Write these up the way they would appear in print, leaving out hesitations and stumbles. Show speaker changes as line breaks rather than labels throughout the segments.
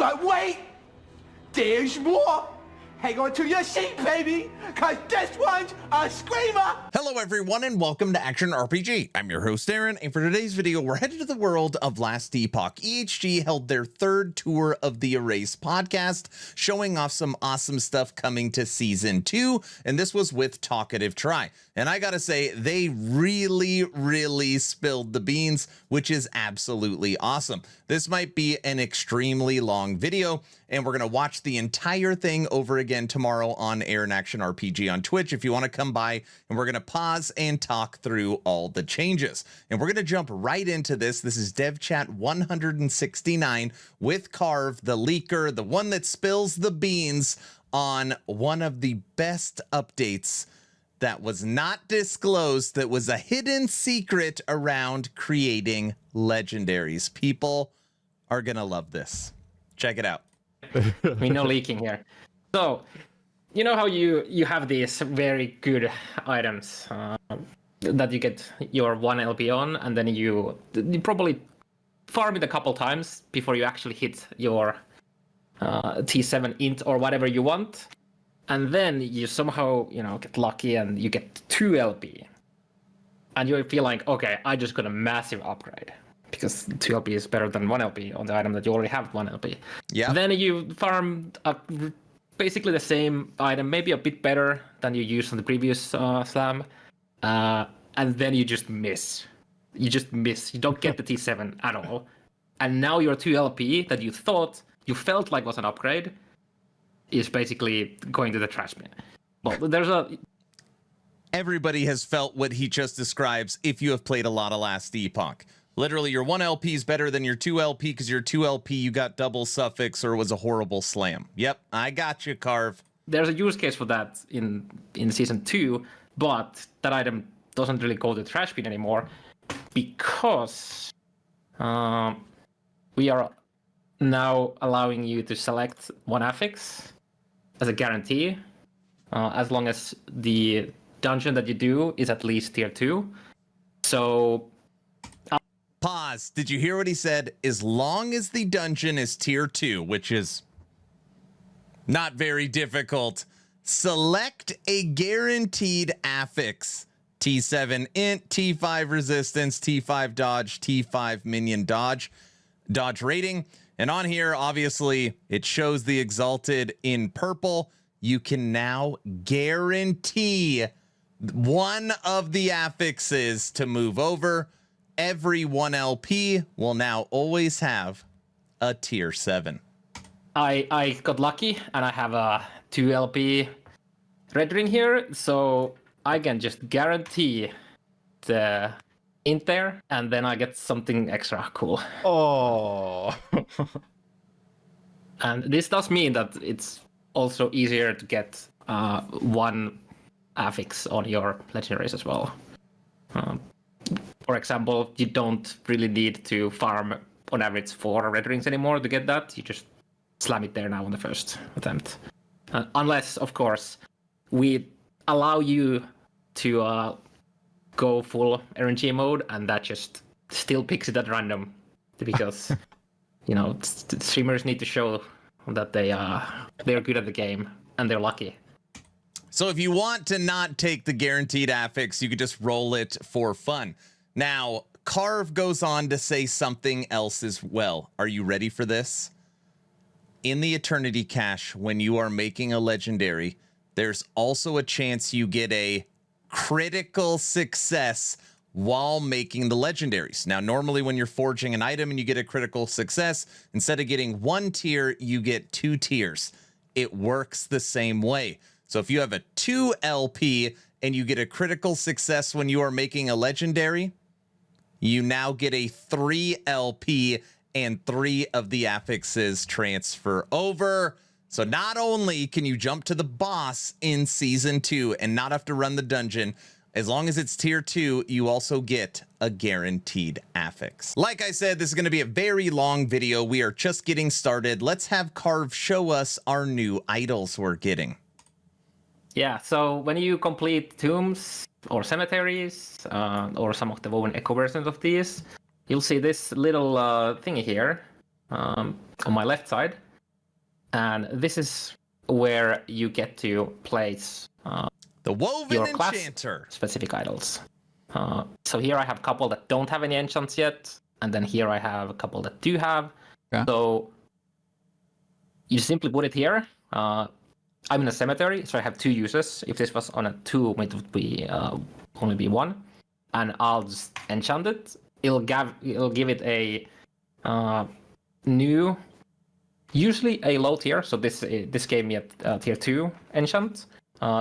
But wait! There's more! Hang on to your seat, baby! Cause this one's a screamer!
Hello everyone and welcome to Action RPG. I'm your host Aaron, and for today's video we're headed to the world of Last Epoch. EHG held their third tour of the Erase podcast, showing off some awesome stuff coming to season 2, and this was with Talkative Try. And I gotta say, they really spilled the beans, which is absolutely awesome. This might be an extremely long video, and we're gonna watch the entire thing over again tomorrow on Aaron Action RPG on Twitch if you want to come by, and we're gonna pause and talk through all the changes. And we're gonna jump right into this. This is Dev Chat 169 with Carve, the leaker, the one that spills the beans on one of the best updates that was not disclosed, that was a hidden secret around creating legendaries. People are gonna love this. Check it out.
We know leaking here. So, you know how you have these very good items that you get your 1 LP on, and then you probably farm it a couple times before you actually hit your T7 int or whatever you want. And then you somehow, get lucky and you get 2 LP. And you feel like, okay, I just got a massive upgrade. Because 2 LP is better than 1 LP on the item that you already have 1 LP.
Yeah.
Then you farm basically the same item, maybe a bit better than you used on the previous slam. And then you just miss. You just miss. You don't get the T7 at all. And now your 2 LP that you felt like was an upgrade, is basically going to the trash bin. Well,
everybody has felt what he just describes if you have played a lot of Last Epoch. Literally, your 1 LP is better than your 2 LP because your 2 LP you got double suffix or was a horrible slam. Yep, I got you, Carve.
There's a use case for that in season 2, but that item doesn't really go to the trash bin anymore because we are now allowing you to select 1 affix as a guarantee, as long as the dungeon that you do is at least tier 2. So...
Pause. Did you hear what he said? As long as the dungeon is tier 2, which is not very difficult, select a guaranteed affix. T7 int, T5 resistance, T5 dodge, T5 minion dodge rating. And on here, obviously, it shows the Exalted in purple. You can now guarantee one of the affixes to move over. Every 1 LP will now always have a tier 7.
I got lucky, and I have a 2 LP red ring here, so I can just guarantee the int there, and then I get something extra cool.
Oh.
And this does mean that it's also easier to get 1 affix on your legendaries as well. For example, you don't really need to farm on average 4 red rings anymore to get that. You just slam it there now on the first attempt. Unless, of course, we allow you to go full RNG mode, and that just still picks it at random, because streamers need to show that they're good at the game and they're lucky.
So if you want to not take the guaranteed affix, you could just roll it for fun. Now, Carve goes on to say something else as well. Are you ready for this? In the Eternity Cache, when you are making a legendary, there's also a chance you get a critical success while making the legendaries. Now, normally when you're forging an item and you get a critical success, instead of getting 1 tier, you get 2 tiers. It works the same way. So if you have a 2 LP and you get a critical success when you are making a legendary, you now get a 3 LP and 3 of the affixes transfer over. So not only can you jump to the boss in season 2 and not have to run the dungeon, as long as it's tier 2, you also get a guaranteed affix. Like I said, this is going to be a very long video. We are just getting started. Let's have Carve show us our new idols we're getting.
Yeah, so when you complete tombs or cemeteries, or some of the woven echo versions of these, you'll see this little thingy here on my left side. And this is where you get to place
The Woven
your
Enchanter.
class-specific idols. So here I have a couple that don't have any enchants yet, and then here I have a couple that do have.
Okay.
So you simply put it here. I'm in a cemetery, so I have 2 uses. If this was on a tomb, it would be only be 1, and I'll just enchant it. It'll give it a new, usually a low tier. So this gave me a tier 2 enchant.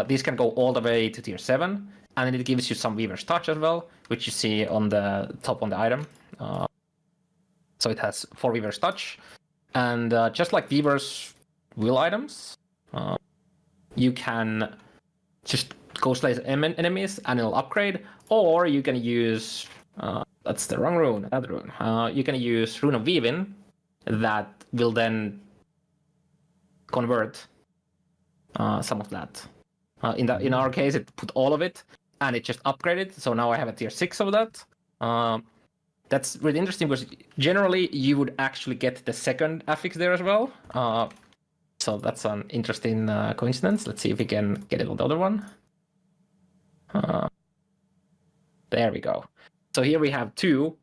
These can go all the way to tier 7, and then it gives you some Weaver's Touch as well, which you see on the top on the item. So it has 4 Weaver's Touch, and just like Weaver's Will items, you can just go slay enemies and it'll upgrade, or you can use that's the wrong rune. That rune. You can use Rune of Weaving, that will then convert some of that. In our case, it put all of it, and it just upgraded. So now I have a tier 6 of that. That's really interesting because generally you would actually get the second affix there as well. So that's an interesting coincidence. Let's see if we can get it on the other one. There we go. So here we have 2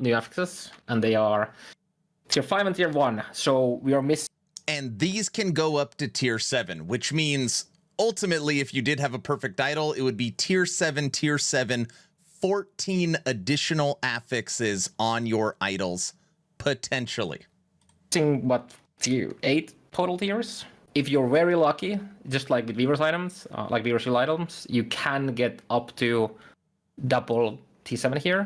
new affixes, and they are tier 5 and tier 1. So we are missing.
And these can go up to tier 7, which means ultimately, if you did have a perfect idol, it would be tier 7, 14 additional affixes on your idols, potentially.
What, tier 8 total tiers? If you're very lucky, just like with Weaver's items, like Weaver's Will items, you can get up to double T7 here,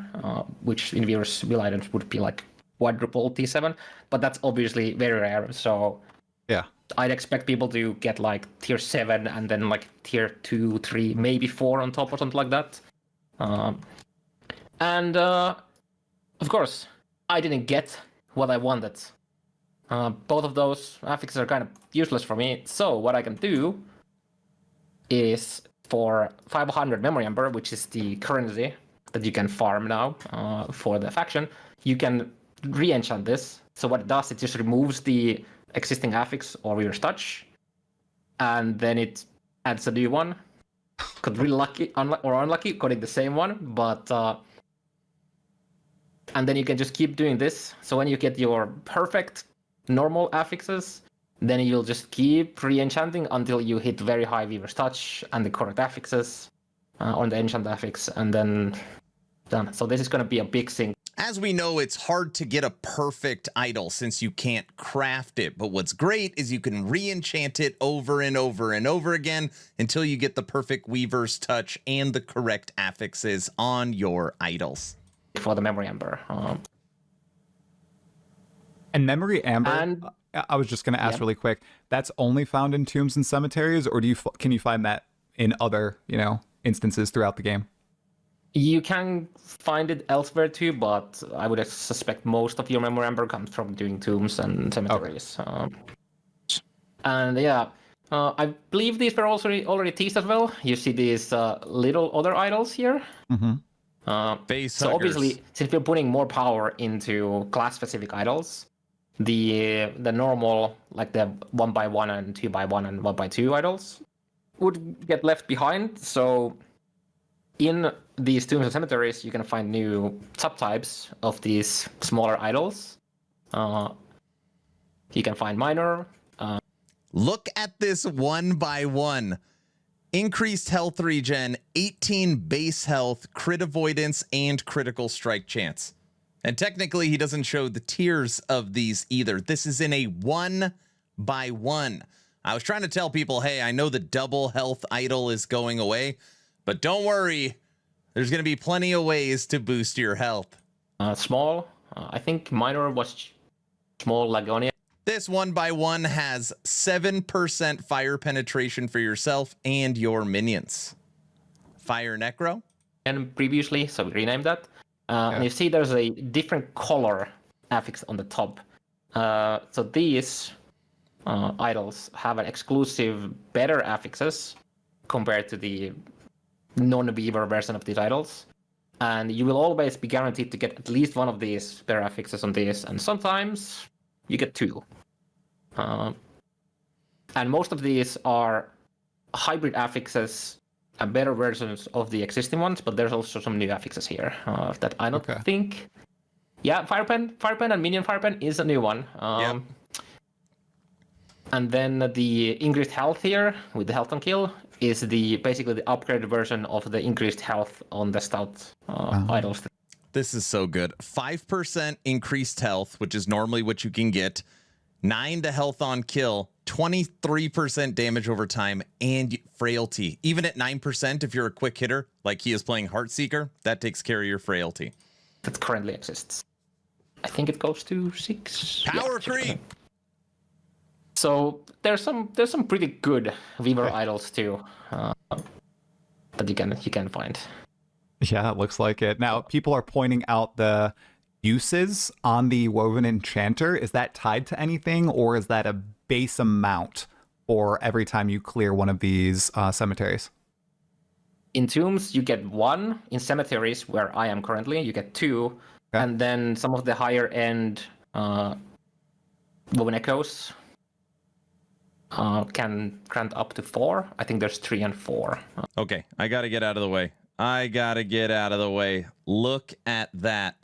which in Weaver's Will items would be like quadruple T7, but that's obviously very rare. So
Yeah.
I'd expect people to get like tier 7 and then like tier 2, 3, maybe 4 on top or something like that. And of course, I didn't get what I wanted. Both of those affixes are kind of useless for me. So what I can do is for 500 Memory Ember, which is the currency that you can farm now for the faction, you can re-enchant this. So what it does, it just removes the existing affix or Weaver's Touch, and then it adds a new one. Could really lucky or unlucky getting the same one, but and then you can just keep doing this. So when you get your perfect normal affixes, then you'll just keep re-enchanting until you hit very high Weaver's Touch and the correct affixes on the enchant affix, and then done. So this is going to be a big thing.
As we know, it's hard to get a perfect idol since you can't craft it. But what's great is you can re-enchant it over and over and over again until you get the perfect Weaver's Touch and the correct affixes on your idols.
For the Memory Ember.
And Memory Amber,
And-
I was just going to ask
Yeah.
really quick, that's only found in tombs and cemeteries, or can you find that in other, instances throughout the game?
You can find it elsewhere too, but I would suspect most of your Memory Ember comes from doing tombs and cemeteries. And yeah, I believe these were also already teased as well. You see these little other idols here.
Mm-hmm.
Base
So
huggers.
obviously, since we're putting more power into class-specific idols, the normal, like the 1x1 and 2x1 and 1x2 idols would get left behind. So in these tombs and cemeteries, you can find new subtypes of these smaller idols. You can find minor.
Look at this 1x1. Increased health regen, 18 base health, crit avoidance, and critical strike chance. And technically, he doesn't show the tiers of these either. This is in a 1x1. I was trying to tell people, hey, I know the double health idol is going away, but don't worry. There's going to be plenty of ways to boost your health.
Small. I think minor was small Lagonia.
This 1x1 has 7% fire penetration for yourself and your minions. Fire Necro.
And previously, so we renamed that. And you see there's a different color affix on the top. So these idols have an exclusive better affixes compared to the non-Weaver version of these idols. And you will always be guaranteed to get at least one of these better affixes on this, and sometimes you get 2. And most of these are hybrid affixes, better versions of the existing ones, but there's also some new affixes here that I don't think. Yeah, Firepen and Minion Firepen is a new one.
Yep.
And then the increased health here with the health on kill is basically the upgraded version of the increased health on the stout idols.
This is so good. 5% increased health, which is normally what you can get. 9 to health on kill, 23% damage over time, and frailty. Even at 9%, if you're a quick hitter, like he is playing Heartseeker, that takes care of your frailty.
That currently exists. I think it goes to 6.
Power creep!
So there's some pretty good Weaver idols too that you can find.
Yeah, it looks like it. Now, people are pointing out the uses on the Woven Enchanter. Is that tied to anything, or is that a base amount for every time you clear one of these cemeteries?
In tombs, you get 1. In cemeteries, where I am currently, you get 2. And then some of the higher end Woven Echoes can grant up to 4. I think there's 3 and 4.
Okay, I gotta get out of the way. Look at that.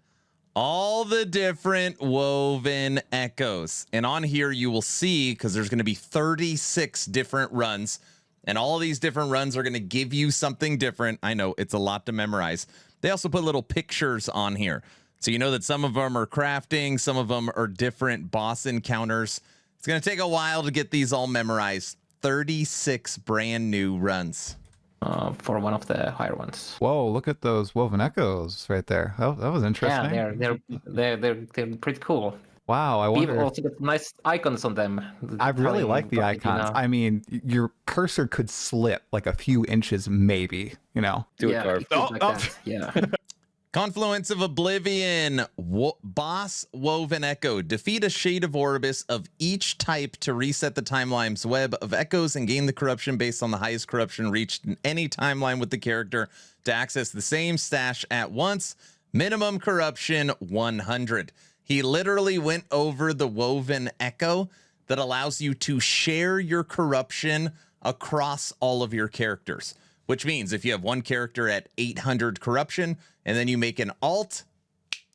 All the different Woven Echoes. And on here you will see, because there's going to be 36 different runs, and all of these different runs are going to give you something different. I know it's a lot to memorize. They also put little pictures on here, so you know that some of them are crafting, some of them are different boss encounters. It's going to take a while to get these all memorized. 36 brand new runs.
For one of the higher ones.
Whoa, look at those Woven Echoes right there. That was interesting.
Yeah, they're pretty cool.
Wow, I wonder.
People also get nice icons on them.
I really like the icons. I mean, your cursor could slip like a few inches, maybe. You know.
Do it, Carve.
That. Yeah.
Confluence of Oblivion, Boss Woven Echo. Defeat a Shade of Orbis of each type to reset the timeline's web of echoes and gain the corruption based on the highest corruption reached in any timeline with the character to access the same stash at once. Minimum corruption 100. He literally went over the Woven Echo that allows you to share your corruption across all of your characters. Which means if you have one character at 800 corruption and then you make an alt,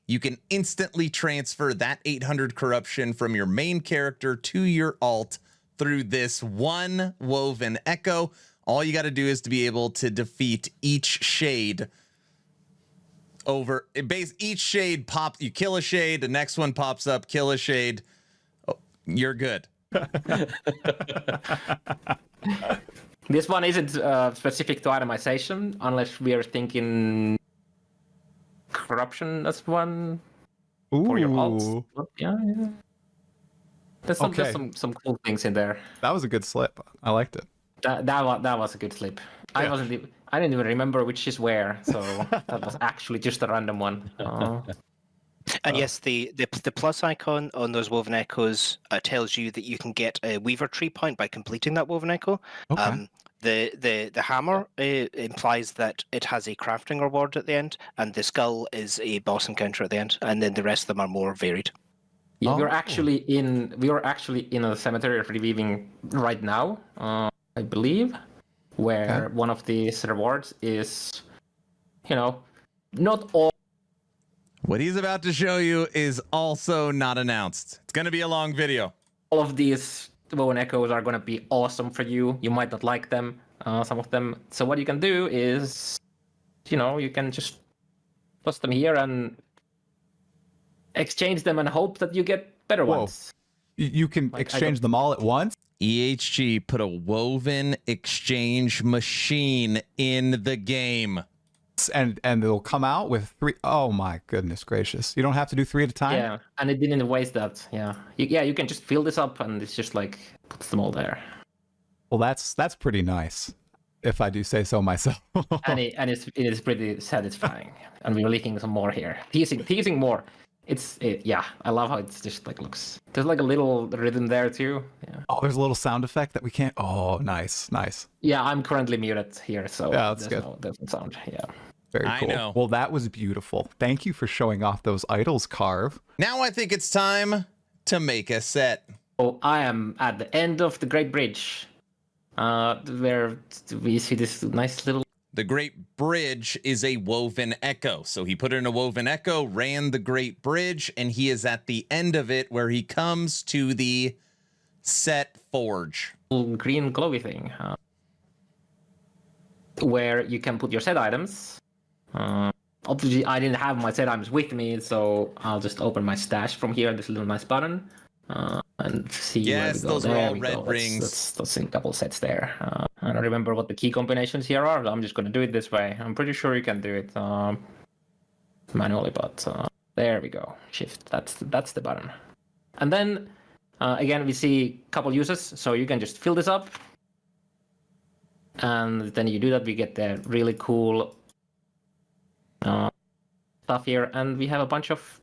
you can instantly transfer that 800 corruption from your main character to your alt through this one Woven Echo. All you got to do is to be able to defeat each shade over each shade pops. You kill a shade, the next one pops up, kill a shade. Oh, you're good.
This one isn't specific to itemization, unless we are thinking corruption as one for your alts. Yeah. There's some cool things in there.
That was a good slip. I liked it.
That was a good slip. Yeah. I didn't even remember which is where, so that was actually just a random one.
And yes, the plus icon on those Woven Echoes tells you that you can get a Weaver tree point by completing that Woven Echo.
Okay.
The hammer implies that it has a crafting reward at the end, and the skull is a boss encounter at the end, and then the rest of them are more varied.
Yeah, we are actually in a cemetery of reviewing right now, I believe, where one of these rewards is, not all.
What he's about to show you is also not announced. It's going to be a long video.
All of these Woven Echoes are going to be awesome for you. You might not like them, some of them. So what you can do is, you can just toss them here and exchange them and hope that you get better ones.
You can exchange them all at once?
EHG put a Woven exchange machine in the game.
And they'll come out with 3. Oh my goodness gracious! You don't have to do 3 at a time.
Yeah, and it didn't waste that. Yeah, you can just fill this up, and it's just like puts them all there.
Well, that's pretty nice, if I do say so myself.
and it is pretty satisfying. And we're leaking some more here, teasing more. I love how it's just like looks. There's like a little rhythm there too. Yeah.
Oh, there's a little sound effect that we can't. Oh, nice.
Yeah, I'm currently muted here, so
yeah, that's good.
There's no sound. Yeah.
Very cool.
I know.
Well, that was beautiful. Thank you for showing off those idols, Carve.
Now I think it's time to make a set.
So I am at the end of the Great Bridge, where we see this nice little.
The Great Bridge is a woven echo. So he put in a woven echo, ran the Great Bridge, and he is at the end of it where he comes to the set forge.
Green glowy thing, where you can put your set items. Obviously, I didn't have my set items with me, so I'll just open my stash from here. This little nice button, and see where we go.
Those are
there
all
we
red
go.
rings.
That's in couple sets there. I don't remember what the key combinations here are. I'm just going to do it this way. I'm pretty sure you can do it manually, but there we go. Shift. That's the button. And then again, we see a couple uses, so you can just fill this up, and then you do that. We get the really cool stuff here, and we have a bunch of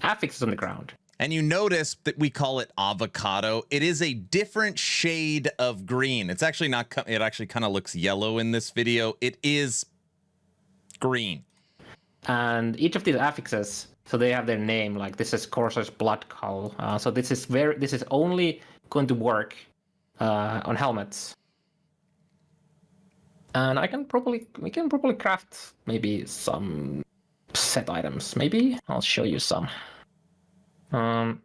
affixes on the ground.
And you notice that we call it avocado. It is a different shade of green. It's actually not, it actually kind of looks yellow in this video. It is green.
And each of these affixes, so they have their name, like this is Corsair's Blood Cull. So this is only going to work on helmets. And we can probably craft maybe some set items. Maybe I'll show you some. What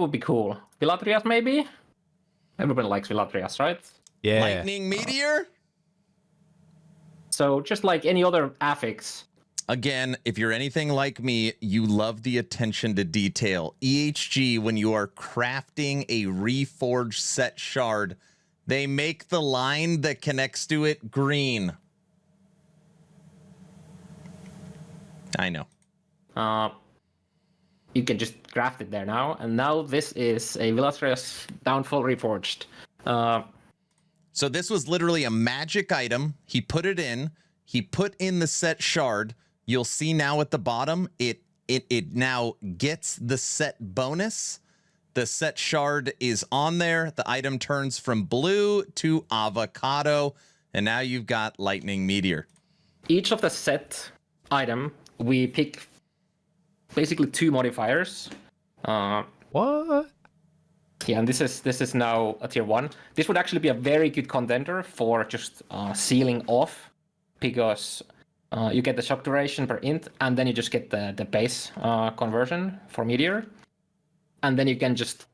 would be cool? Villatrias, maybe? Everybody likes Villatrias, right?
Yeah.
Lightning Meteor?
So just like any other affix.
Again, if you're anything like me, you love the attention to detail. EHG, when you are crafting a reforged set shard, they make the line that connects to it green. I know.
You can just craft it there now. And now this is a Villatrias Downfall Reforged.
So this was literally a magic item. He put it in. He put in the set shard. You'll see now at the bottom, it now gets the set bonus. The set shard is on there. The item turns from blue to avocado. And now you've got Lightning Meteor.
Each of the set item, we pick basically 2 modifiers.
What?
Yeah, and this is now a tier 1. This would actually be a very good contender for just sealing off, because you get the shock duration per int, and then you just get the base conversion for Meteor. And then you can just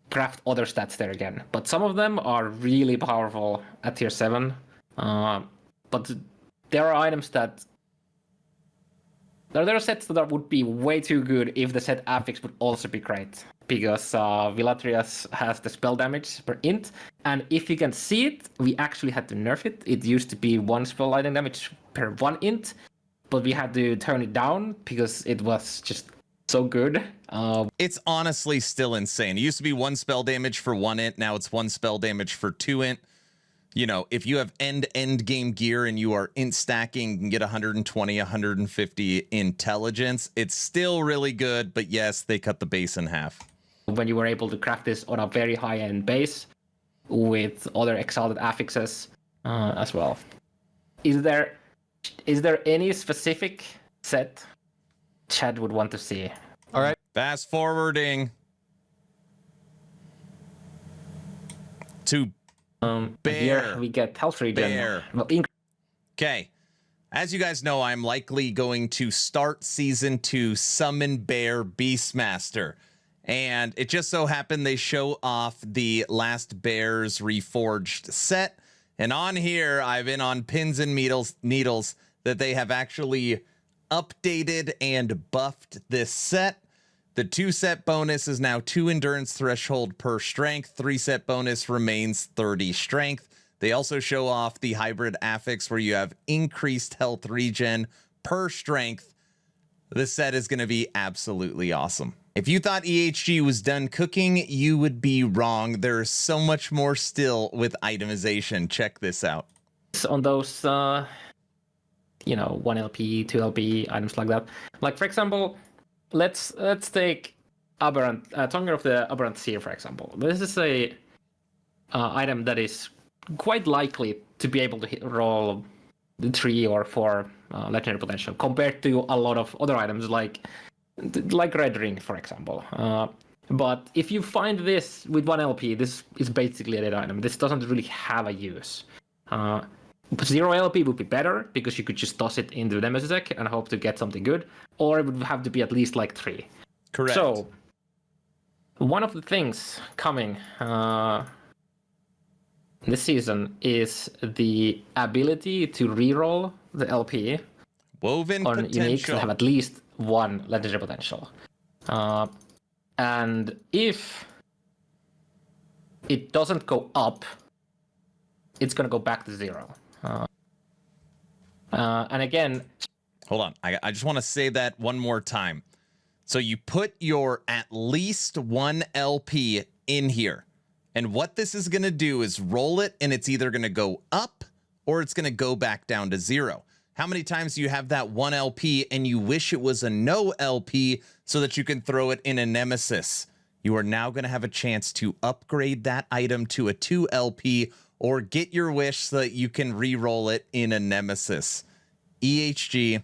craft other stats there again. But some of them are really powerful at tier 7. But there are items that... There are sets that would be way too good if the set affix would also be great. Because Villatrias has the spell damage per int. And if you can see it, we actually had to nerf it. It used to be 1 spell lightning damage per 1 int. But we had to turn it down because it was just so good.
It's honestly still insane. It used to be 1 spell damage for 1 int. Now it's 1 spell damage for 2 int. You know, if you have end game gear and you are int stacking, you can get 120, 150 intelligence. It's still really good, but yes, they cut the base in half.
When you were able to craft this on a very high-end base with other exalted affixes as well. Is there any specific set Chad would want to see?
All right.
Fast forwarding to Bear.
Here we get health regen.
Bear.
Well,
Okay. As you guys know, I'm likely going to start season 2 Summon Bear Beastmaster. And it just so happened they show off the last Bears Reforged set. And on here, I've been on pins and needles that they have actually updated and buffed this set. The 2 set bonus is now 2 endurance threshold per strength. 3 set bonus remains 30 strength. They also show off the hybrid affix where you have increased health regen per strength. This set is going to be absolutely awesome. If you thought EHG was done cooking, you would be wrong. There's so much more still with itemization. Check this out.
on those, 1LP, 2LP items like that. Like, for example, let's take Aberrant, Tongue of the Aberrant Seer, for example. This is a item that is quite likely to be able to roll 3 or 4 legendary potential compared to a lot of other items like Red Ring, for example. But if you find this with 1 LP, this is basically a dead item. This doesn't really have a use. 0 LP would be better because you could just toss it into the Nemesis deck and hope to get something good, or it would have to be at least like 3.
Correct.
So, one of the things coming this season is the ability to reroll the LP
Woven
on uniques
potential.
that have at least 1 legendary potential. And if it doesn't go up, it's going to go back to 0. And again,
Hold on. I just want to say that one more time. So you put your at least 1 LP in here. And what this is going to do is roll it, and it's either going to go up or it's going to go back down to 0. How many times do you have that 1 LP and you wish it was a no LP so that you can throw it in a Nemesis? You are now going to have a chance to upgrade that item to a 2 LP or get your wish so that you can re-roll it in a Nemesis. EHG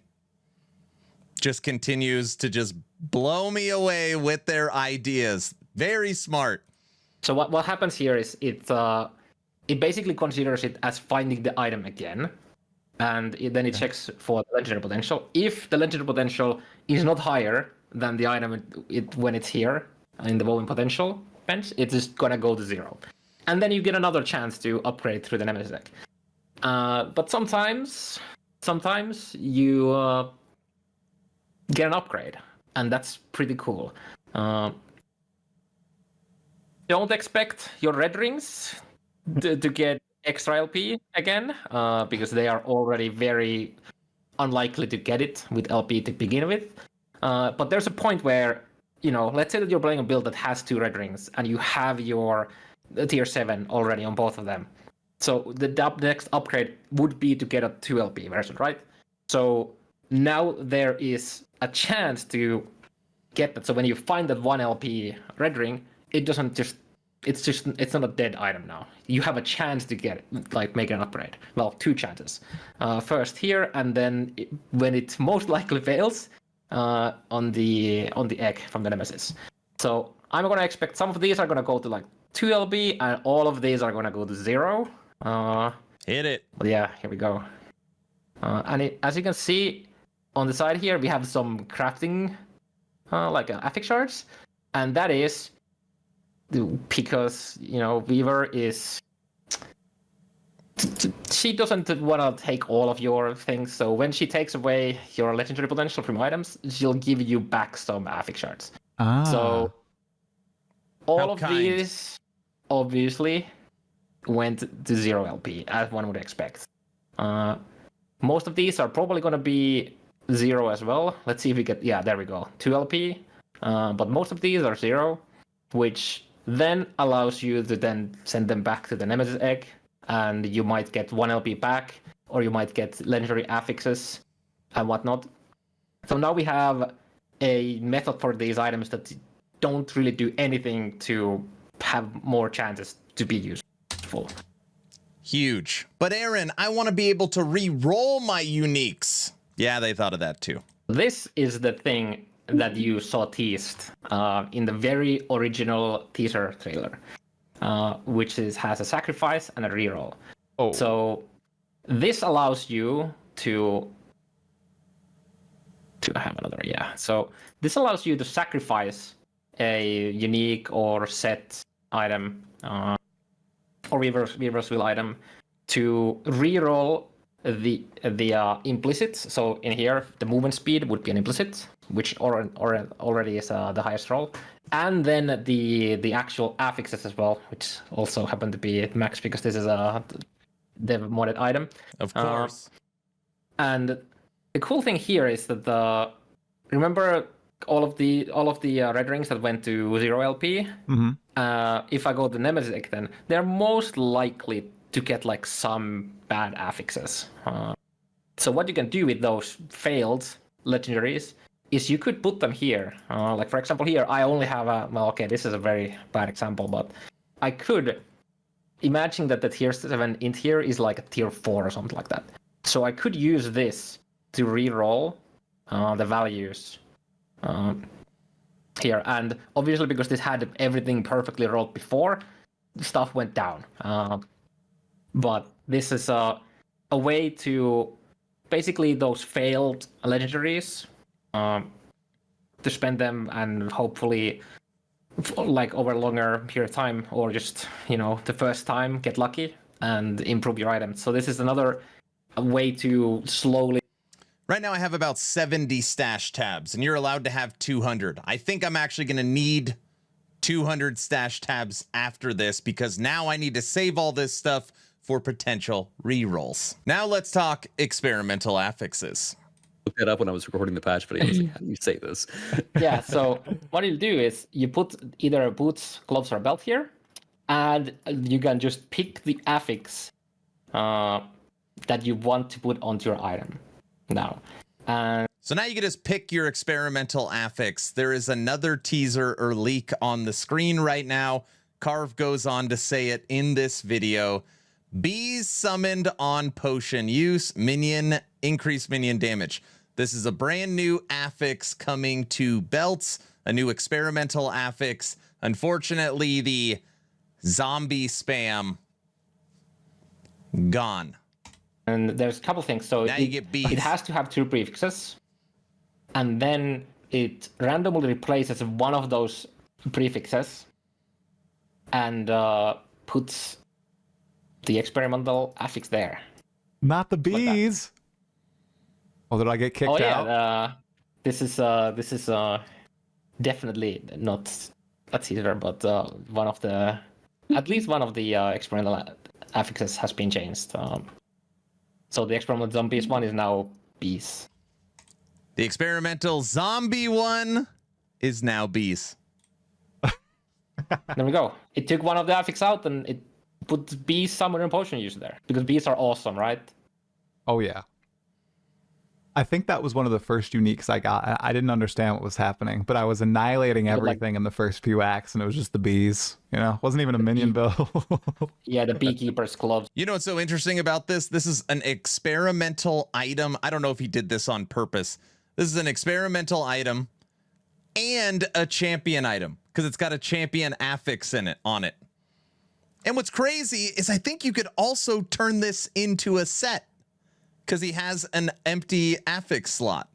just continues to just blow me away with their ideas. Very smart.
so what happens here is it basically considers it as finding the item again. And then it checks for the legendary potential. If the legendary potential is not higher than the item when it's here in the woven potential bench, it's just gonna go to 0. And then you get another chance to upgrade through the Nemesis deck. But sometimes you get an upgrade, and that's pretty cool. Don't expect your red rings to get extra LP again, because they are already very unlikely to get it with LP to begin with. But there's a point where, let's say that you're playing a build that has 2 red rings and you have your tier 7 already on both of them. So the next upgrade would be to get a 2 LP version, right? So now there is a chance to get that. So when you find that 1 LP red ring, it doesn't just it's not a dead item now. You have a chance to get it, like make an upgrade. Well, 2 chances. First here, and then when it most likely fails, on the egg from the Nemesis. So I'm gonna expect some of these are gonna go to like 2 LB, and all of these are gonna go to 0.
Hit it.
But yeah, here we go. As you can see on the side here, we have some crafting, affix shards, and that is because Weaver is she doesn't want to take all of your things. So when she takes away your legendary potential from items, she'll give you back some affix shards. So all of these obviously went to 0 LP, as one would expect. Most of these are probably going to be 0 as well. Let's see if we get, there we go, 2 LP. But most of these are 0, which then allows you to then send them back to the Nemesis egg, and you might get 1 LP back, or you might get legendary affixes and whatnot. So now we have a method for these items that don't really do anything to have more chances to be useful.
Huge. But Aaron, I want to be able to re-roll my uniques. Yeah, they thought of that too.
This is the thing that you saw teased in the very original teaser trailer, which has a sacrifice and a reroll.
Oh.
So this allows you to have another, So this allows you to sacrifice a unique or set item, or reverse wheel item, to reroll the implicit. So in here, the movement speed would be an implicit, which already is the highest roll, and then the actual affixes as well, which also happen to be at max because this is a dev modded item.
Of course.
And the cool thing here is that remember all of the red rings that went to 0 LP.
Mm-hmm.
If I go to Nemesis deck, then they're most likely to get like some bad affixes. So what you can do with those failed legendaries is you could put them here. Like for example here, I only have this is a very bad example, but I could imagine that the tier 7 int here is like a tier 4 or something like that. So I could use this to re-roll the values here. And obviously, because this had everything perfectly rolled before, stuff went down. But this is a way to basically those failed legendaries to spend them and hopefully like over a longer period of time, or just the first time get lucky and improve your items. So this is another way to slowly.
Right now I have about 70 stash tabs, and you're allowed to have 200. I think I'm actually going to need 200 stash tabs after this, because now I need to save all this stuff for potential rerolls. Now let's talk experimental affixes.
Looked that up when I was recording the patch video. I was like, how do you say this?
Yeah, so what you do is you put either boots, gloves, or a belt here, and you can just pick the affix that you want to put onto your item now.
So now you can just pick your experimental affix. There is another teaser or leak on the screen right now. Carve goes on to say it in this video. Bees summoned on potion use, minion, increased minion damage. This is a brand new affix coming to belts, a new experimental affix. Unfortunately, the zombie spam gone.
And there's a couple things. So
now you get bees.
It has to have 2 prefixes, and then it randomly replaces one of those prefixes and puts the experimental affix there.
Not the bees. Oh, did I get kicked out?
This is definitely not a teaser, but one of the, at least one of the experimental affixes has been changed. So the experimental zombies one is now bees.
The experimental zombie one is now bees.
There we go. It took one of the affix out and it put bees somewhere in potion use there, because bees are awesome, right?
Oh yeah. I think that was one of the first uniques I got. I didn't understand what was happening, but I was annihilating everything in the first few acts, and it was just the bees. Wasn't even a minion build.
Yeah, the beekeeper's gloves.
You know what's so interesting about this? This is an experimental item. I don't know if he did this on purpose. This is an experimental item and a champion item, because it's got a champion affix in it on it. And what's crazy is I think you could also turn this into a set, because he has an empty affix slot.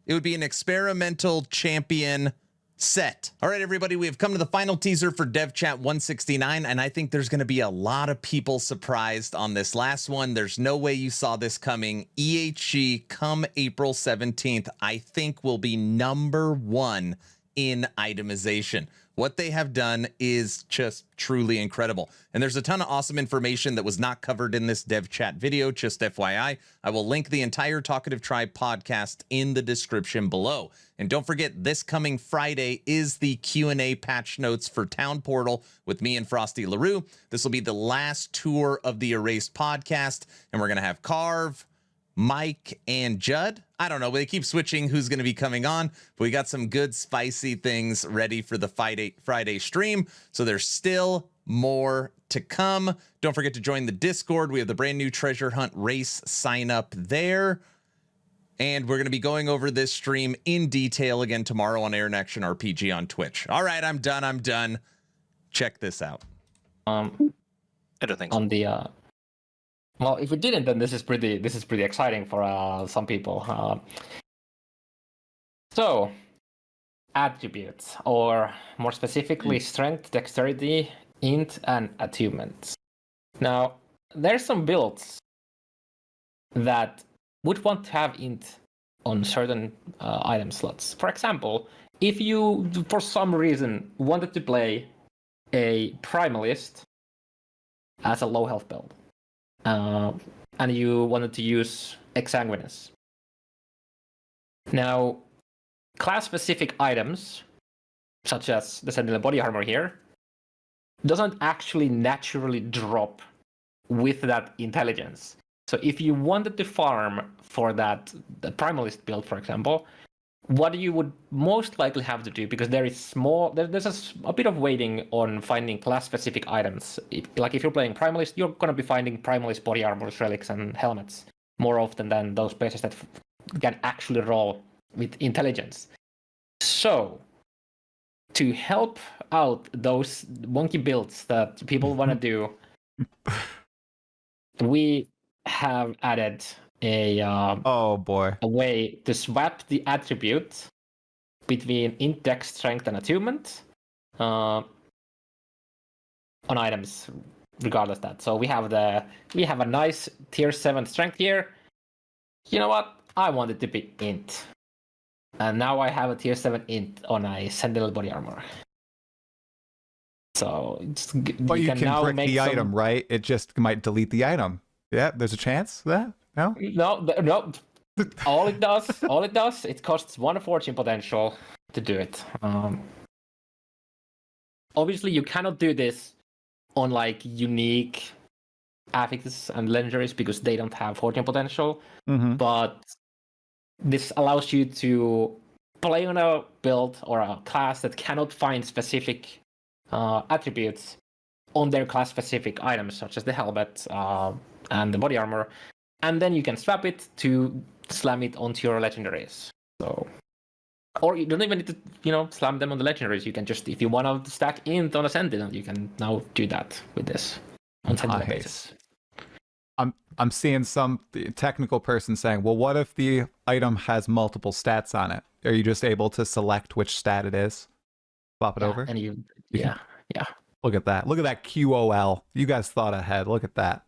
It would be an experimental champion set. All right, everybody, we have come to the final teaser for Dev Chat 169, and I think there's going to be a lot of people surprised on this last one. There's no way you saw this coming. EHG come April 17th, I think will be #1 in itemization. What they have done is just truly incredible. And there's a ton of awesome information that was not covered in this Dev Chat video, just FYI. I will link the entire Talkative Tribe podcast in the description below. And don't forget, this coming Friday is the Q&A patch notes for Town Portal with me and Frosty LaRue. This will be the last tour of the Erased podcast, and we're going to have Carve, Mike, and Judd. I don't know, but they keep switching who's going to be coming on, but we got some good spicy things ready for the Friday stream, so there's still more to come. Don't forget to join the Discord. We have the brand new treasure hunt race sign up there, and we're going to be going over this stream in detail again tomorrow on Air Action RPG on Twitch. All right, I'm done. Check this out.
I don't think so.
On the well, if we didn't, then this is pretty exciting for some people. So, attributes, or more specifically, strength, dexterity, int, and attunements. Now, there's some builds that would want to have int on certain item slots. For example, if you, for some reason, wanted to play a Primalist as a low health build, and you wanted to use Exsanguinous. Now, class-specific items, such as the Sentinel body armor here, doesn't actually naturally drop with that intelligence. So if you wanted to farm for the Primalist build, for example, what you would most likely have to do, because there's a bit of waiting on finding class-specific items. Like if you're playing Primalist, you're going to be finding Primalist body armors, relics, and helmets more often than those places that can actually roll with intelligence. So to help out those wonky builds that people want to do, we have added a
Oh boy.
a way to swap the attribute between int, dex, strength, and attunement on items, regardless of that. So we have a nice tier 7 strength here. You know what? I want it to be int. And now I have a tier 7 int on a Sentinel body armor. So
But you can
now
brick
make
the
some...
item, right? It just might delete the item. Yeah, there's a chance of that? No?
No. all it does, it costs 1 fortune potential to do it. Obviously, you cannot do this on like unique affixes and legendaries because they don't have fortune potential.
Mm-hmm.
But this allows you to play on a build or a class that cannot find specific attributes on their class-specific items, such as the helmet and the body armor, and then you can swap it to slam it onto your legendaries. So, or you don't even need to, slam them on the legendaries. You can just, if you want to stack int on a Sentinel, you can now do that with this on Sentinel basis.
I'm seeing some technical person saying, well, what if the item has multiple stats on it? Are you just able to select which stat it is? Swap it over?
And yeah.
Look at that. Look at that QOL. You guys thought ahead. Look at that.